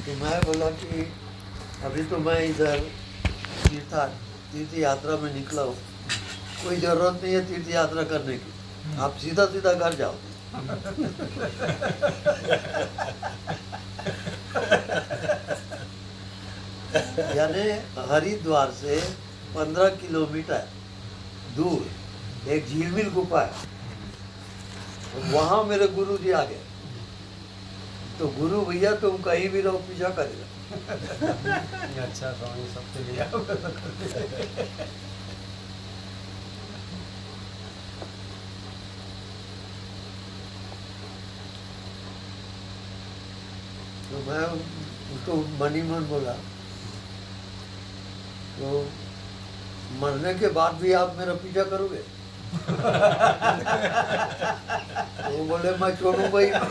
तो मैं बोला कि अभी तो मैं इधर तीर्थ यात्रा में निकला हूँ, कोई ज़रूरत नहीं है तीर्थ यात्रा करने की, आप सीधा सीधा घर जाओ। यानी हरिद्वार से 15 किलोमीटर दूर एक झीलमिल गुफा है, वहाँ मेरे गुरु जी आ गए। तो गुरु भैया तुम कहीं भी रहो पीछा करेगा। अच्छा स्वामी सबके लिए तो मैं उसको मनी मन बोला, तो मरने के बाद भी आप मेरा पीछा करोगे? तो वो बोले मैं छोड़ूंगा ही नहीं।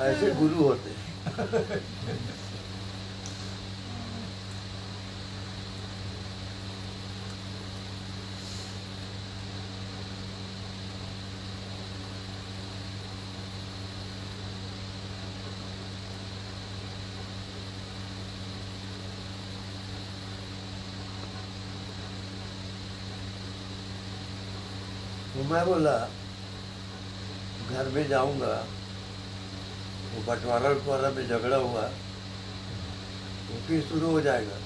ऐसे गुरु होते हैं। तो मैं बोला घर में जाऊंगा, वो बंटवारा में झगड़ा हुआ तो फिर शुरू हो जाएगा।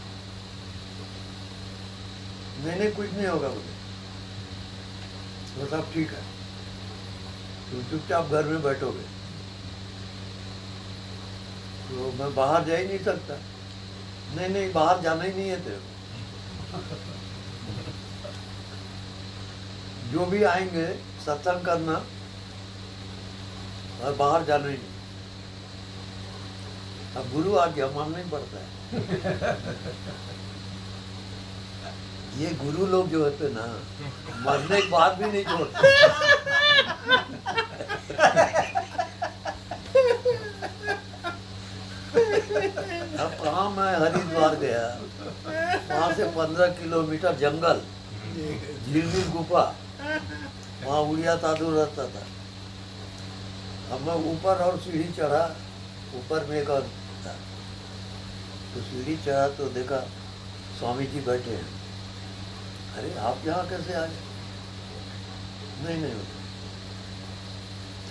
नहीं कुछ नहीं होगा मुझे, वो सब ठीक है, तुम चुपचाप घर में बैठोगे। तो मैं बाहर जा ही नहीं सकता। नहीं बाहर जाना ही नहीं है तेरे को। जो भी आएंगे सत्संग करना और बाहर जाना ही नहीं। अब गुरु आ गया, मानना ही पड़ता है। ये गुरु लोग जो होते ना, मरने के बाद भी नहीं छोड़ते। अब कहाँ मैं हरिद्वार गया, वहां से 15 किलोमीटर जंगल, झीलमिल गुफा, वहाँ उड़िया साधु रहता था। अब मैं ऊपर और सीढ़ी चढ़ा, ऊपर में एक और था, तो सीढ़ी चढ़ा तो देखा स्वामी जी बैठे हैं। अरे आप यहाँ कैसे आ गए? नहीं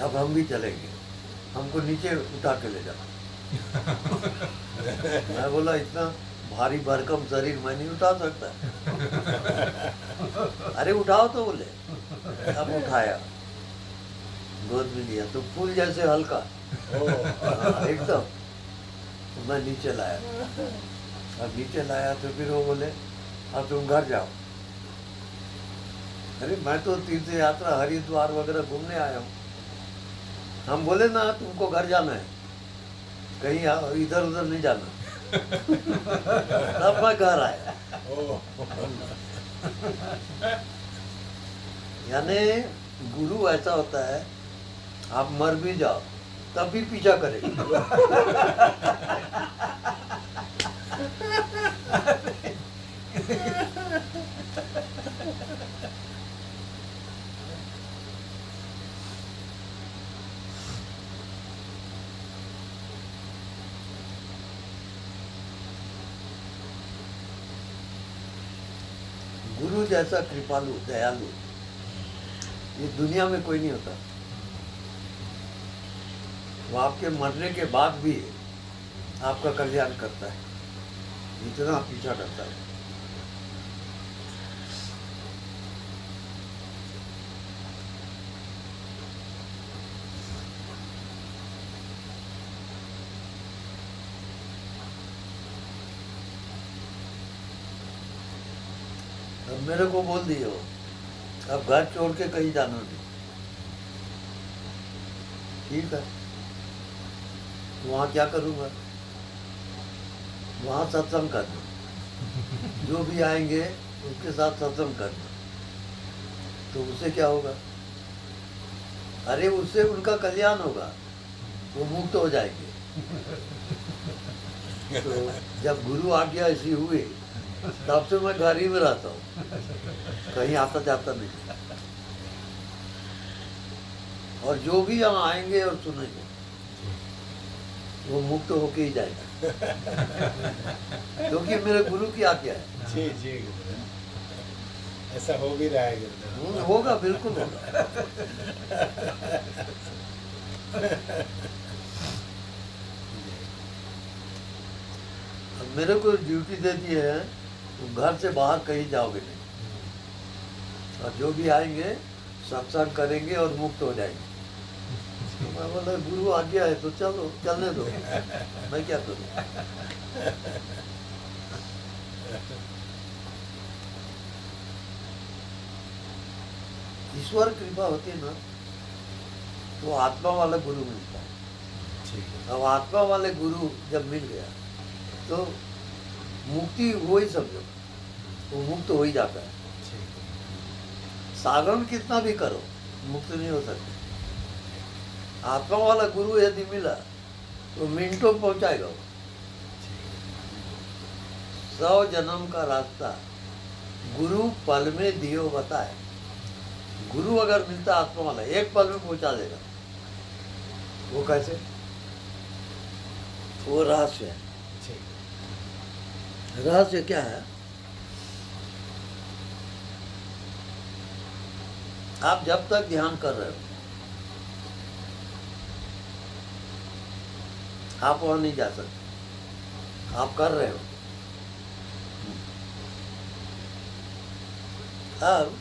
अब हम भी चलेंगे, हमको नीचे उठा के ले जाओ। मैं बोला इतना भारी भरकम शरीर मैं नहीं उठा सकता। अरे उठाओ तो बोले। अब उठाया, गोद में लिया तो फूल जैसे हल्का एकदम। तो मैं नीचे लाया, अब नीचे लाया तो फिर वो बोले अब तुम घर जाओ। अरे मैं तो तीर्थ यात्रा हरिद्वार वगैरह घूमने आया हूँ। हम बोले ना तुमको घर जाना है, कहीं इधर उधर नहीं जाना। तब मैं घर आया। यानी गुरु ऐसा होता है, आप मर भी जाओ तब भी पीछा करेगा। गुरु जैसा कृपालु दयालु ये दुनिया में कोई नहीं होता। वो आपके मरने के बाद भी आपका कल्याण करता है, इतना पीछा करता है। अब मेरे को बोल दिए हो, अब घर छोड़ के कहीं जाना नहीं। ठीक है, वहाँ क्या करूँगा? वहाँ सत्संग करना, जो भी आएंगे उनके साथ सत्संग करना। तो उससे क्या होगा? अरे उससे उनका कल्याण होगा, वो मुक्त हो जाएंगे। तो जब गुरु आज्ञा ऐसी हुई तब से मैं घर ही में रहता हूँ, कहीं आता जाता नहीं। और जो भी यहाँ आएंगे और सुनेंगे वो मुक्त होके ही जाएगा, क्योंकि मेरे गुरु की आज्ञा है। जी जी गुरुदेव, ऐसा हो भी रहा है गुरुदेव। होगा, बिल्कुल होगा। अब मेरे को ड्यूटी दे दी है, तो घर से बाहर कहीं जाओगे नहीं, और जो भी आएंगे सत्संग करेंगे और मुक्त हो जाएंगे। तो मैं बोला गुरु आज्ञा है तो चलो, चलने दो, मैं क्या करूँ। ईश्वर कृपा होती है ना, तो आत्मा वाला गुरु मिलता है। ठीक है। अब आत्मा वाले गुरु जब मिल गया तो मुक्ति हो ही समझो, वो मुक्त हो ही जाता है। ठीक है। साधन कितना भी करो मुक्त नहीं हो सकते। आत्मा वाला गुरु यदि मिला तो मिनटों में पहुंचाएगा वो। ठीक है। 100 जन्म का रास्ता गुरु पल में दियो बताए। गुरु अगर मिलता आत्मा वाला एक पल में पहुंचा देगा। वो कैसे? वो रहस्य है। ठीक है। रहस्य क्या है? आप जब तक ध्यान कर रहे हो आप वहां नहीं जा सकते, आप कर रहे हो। अब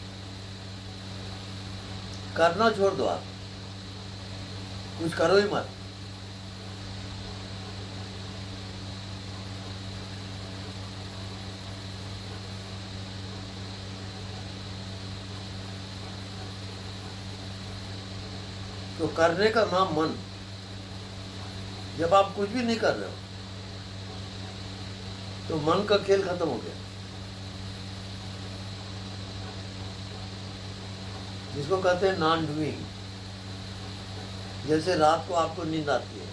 करना छोड़ दो, आप कुछ करो ही मत। तो करने का नाम मन। जब आप कुछ भी नहीं कर रहे हो तो मन का खेल खत्म हो गया। जिसको कहते हैं नॉन डूइंग। जैसे रात को आपको नींद आती है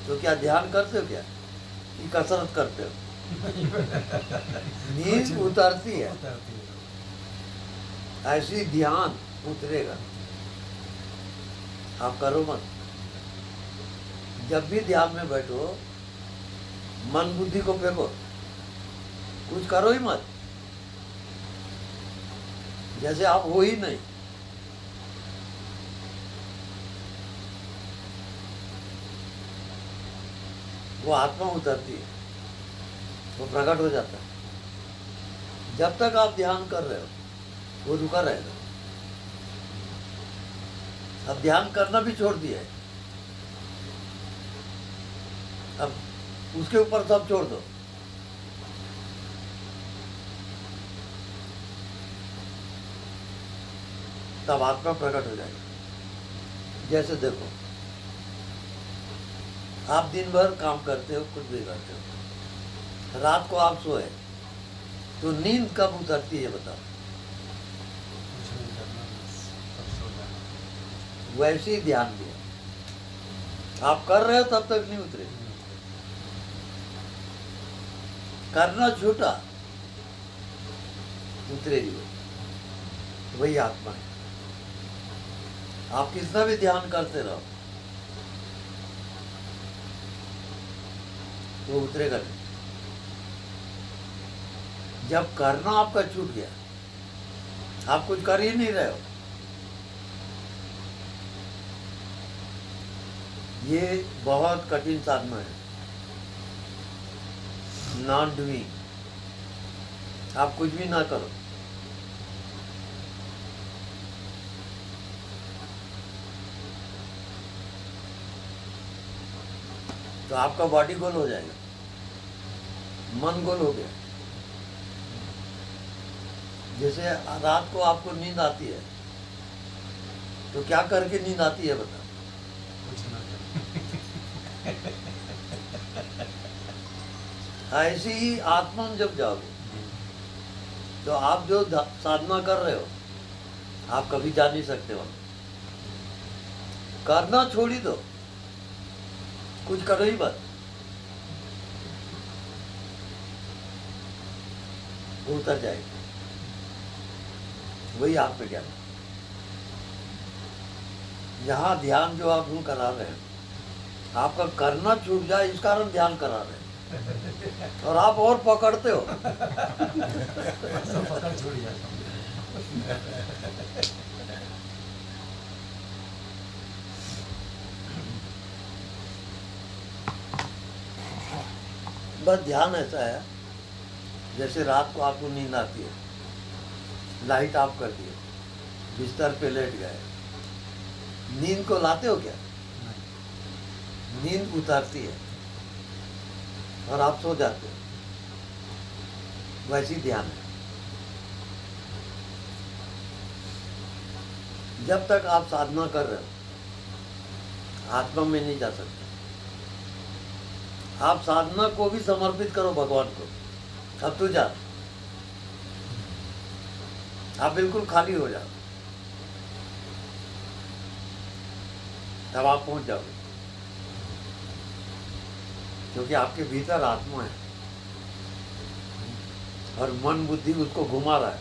तो क्या ध्यान करते हो क्या, कि कसरत करते हो? नींद उतरती है, उतरती है। ऐसी ध्यान उतरेगा। आप करो मत। जब भी ध्यान में बैठो मन बुद्धि को फेंको, कुछ करो ही मत, जैसे आप हो ही नहीं। वो आत्मा उतरती है, वो प्रकट हो जाता है। जब तक आप ध्यान कर रहे हो वो रुका रहेगा। अब ध्यान करना भी छोड़ दिया है, अब उसके ऊपर सब छोड़ दो। तब आत्मा प्रकट हो जाएगी। जैसे देखो, आप दिन भर काम करते हो, कुछ भी करते हो, रात को आप सोए तो नींद कब उतरती है बताओ? कुछ नहीं करना, बस तब सो जाना। वैसे ही ध्यान दिया, आप कर रहे हो तब तक नहीं उतरे। करना छूटा, उतरेगी वो। वही आत्मा है। आप कितना भी ध्यान करते रहो वो उतरेगा नहीं। जब करना आपका छूट गया, आप कुछ कर ही नहीं रहे हो, ये बहुत कठिन साधना है, नॉन डूइंग। आप कुछ भी ना करो, तो आपका बॉडी गोल हो जाएगा, मन गोल हो गया। जैसे रात को आपको नींद आती है तो क्या करके नींद आती है बता? कुछ ना करना। ऐसे ही आत्मा में जब जाओगे तो आप जो साधना कर रहे हो आप कभी जा नहीं सकते वहां। करना छोड़ ही दो, कुछ करो ही मत, वो उतर जाएगा। वही आप पे ज्ञान। यहाँ ध्यान जो आप करा रहे हैं, आपका करना छूट जाए इस कारण ध्यान करा रहे हैं, और आप और पकड़ते हो। सब पकड़ छोड़ जाता हूँ। बस ध्यान ऐसा है, जैसे रात को आपको नींद आती है, लाइट ऑफ कर दिए, बिस्तर पे लेट गए, नींद को लाते हो क्या? नींद उतरती है और आप सो जाते हो। वैसी ध्यान है। जब तक आप साधना कर रहे हो, आत्मा में नहीं जा सकते। आप साधना को भी समर्पित करो भगवान को। अब तू जा, आप बिल्कुल खाली हो जाओ, तब आप पहुंच जाओगे, क्योंकि आपके भीतर आत्मा है और मन बुद्धि उसको घुमा रहा है।